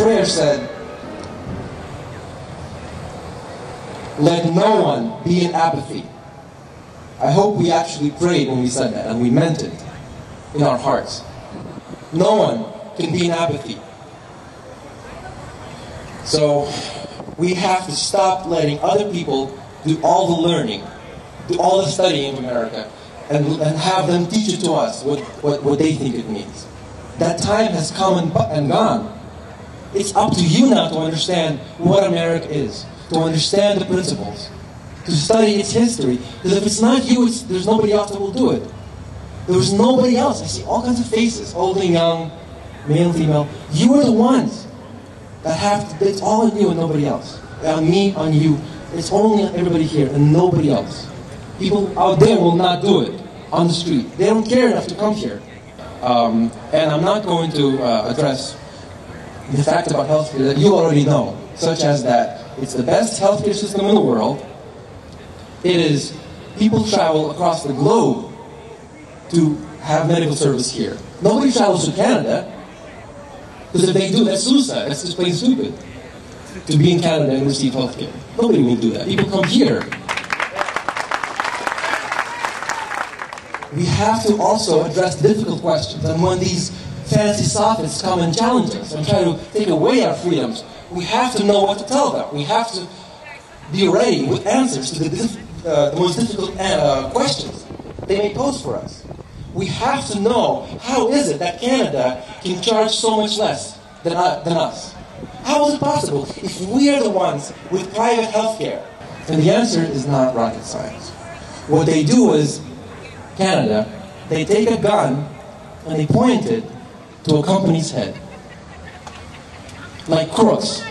prayer said, "Let no one be in apathy." I hope we actually prayed when we said that, and we meant it in our hearts. No one can be in apathy. So we have to stop letting other people do all the learning, do all the studying in America, and have them teach it to us what they think it means. That time has come and gone. It's up to you now to understand what America is, to understand the principles, to study its history. Because if it's not you, there's nobody else that will do it. There's nobody else. I see all kinds of faces, old and young, male, female. You are the ones that have to, it's all on you and nobody else. On me, on you. It's only on everybody here and nobody else. People out there will not do it on the street. They don't care enough to come here. And I'm not going to address the fact about healthcare that you already know, such as that it's the best healthcare system in the world. It is, people travel across the globe to have medical service here. Nobody travels to Canada, because if they do, that's suicide. That's just plain stupid. To be in Canada and receive healthcare. Nobody will do that. People come here. We have to also address difficult questions. And when these fancy sophists come and challenge us and try to take away our freedoms, we have to know what to tell them. We have to be ready with answers to the most difficult questions they may pose for us. We have to know, how is it that Canada can charge so much less than us? How is it possible if we are the ones with private health care? And the answer is not rocket science. What they do is, Canada, they take a gun and they point it to a company's head, like crooks.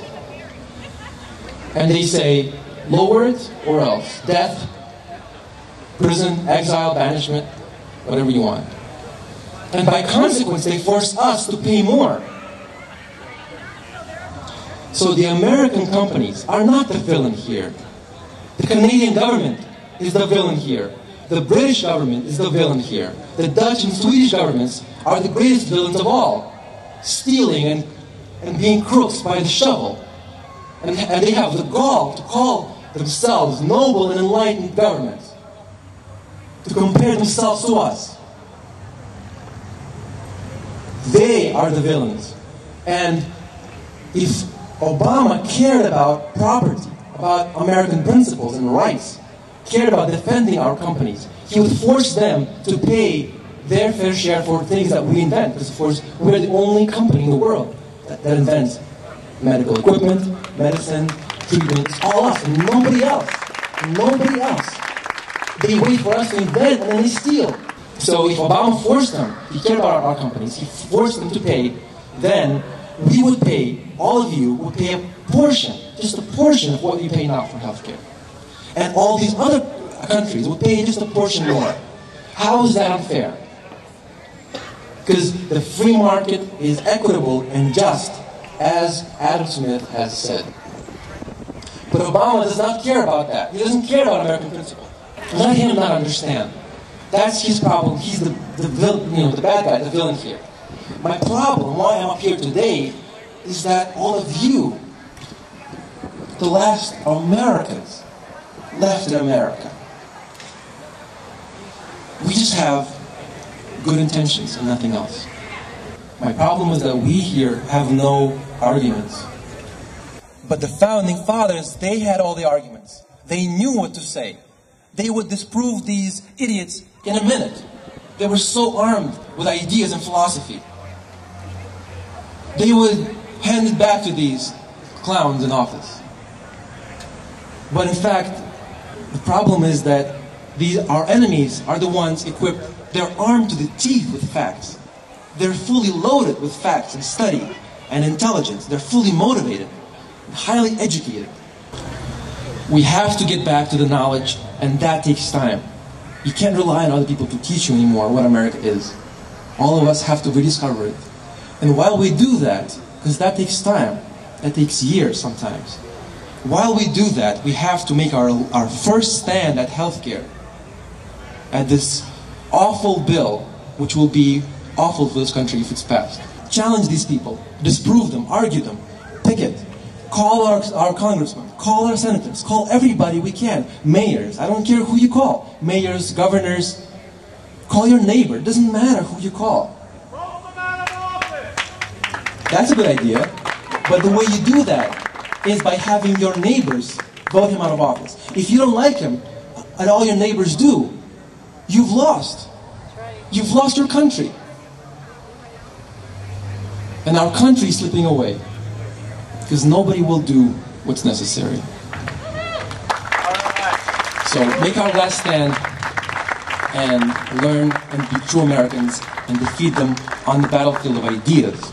And they say, lower it or else. Death, prison, exile, banishment, whatever you want. And by consequence, they force us to pay more. So the American companies are not the villain here. The Canadian government is the villain here. The British government is the villain here. The Dutch and Swedish governments are the greatest villains of all, stealing and being crooks by the shovel. And they have the gall to call themselves noble and enlightened governments, to compare themselves to us. They are the villains. And if Obama cared about property, about American principles and rights, cared about defending our companies, he would force them to pay their fair share for things that we invent. Because, of course, we're the only company in the world that invents medical equipment, medicine, treatments, all us, and nobody else. Nobody else. They wait for us to invent and then they steal. So if Obama forced them, he cared about our companies, he forced them to pay, then we would pay, all of you would pay a portion, just a portion of what you pay now for healthcare. And all these other countries would pay just a portion more. How is that unfair? Because the free market is equitable and just, as Adam Smith has said. But Obama does not care about that. He doesn't care about American principle. Let him not understand. That's his problem. He's the bad guy, the villain here. My problem, why I'm up here today, is that all of you, the last Americans, left in America, we just have good intentions and nothing else. My problem is that we here have no arguments. But the founding fathers, they had all the arguments. They knew what to say. They would disprove these idiots in a minute. They were so armed with ideas and philosophy. They would hand it back to these clowns in office. But in fact, the problem is that our enemies are the ones equipped. They're armed to the teeth with facts. They're fully loaded with facts and study and intelligence. They're fully motivated, highly educated. We have to get back to the knowledge, and that takes time. You can't rely on other people to teach you anymore what America is. All of us have to rediscover it. And while we do that, because that takes time, that takes years sometimes, while we do that, we have to make our first stand at healthcare, at this awful bill, which will be awful for this country if it's passed. Challenge these people, disprove them, argue them. picket. Call our congressmen, call our senators, call everybody we can. Mayors, I don't care who you call. Mayors, governors, call your neighbor. It doesn't matter who you call. That's a good idea. But the way you do that is by having your neighbors vote him out of office. If you don't like him, and all your neighbors do, you've lost. You've lost your country. And our country is slipping away. Because nobody will do what's necessary. So make our last stand and learn and be true Americans and defeat them on the battlefield of ideas,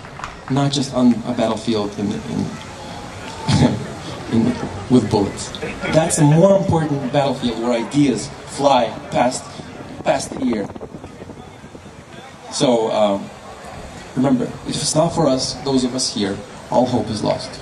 not just on a battlefield with bullets. That's a more important battlefield where ideas fly past the ear. So remember, if it's not for us, those of us here, all hope is lost.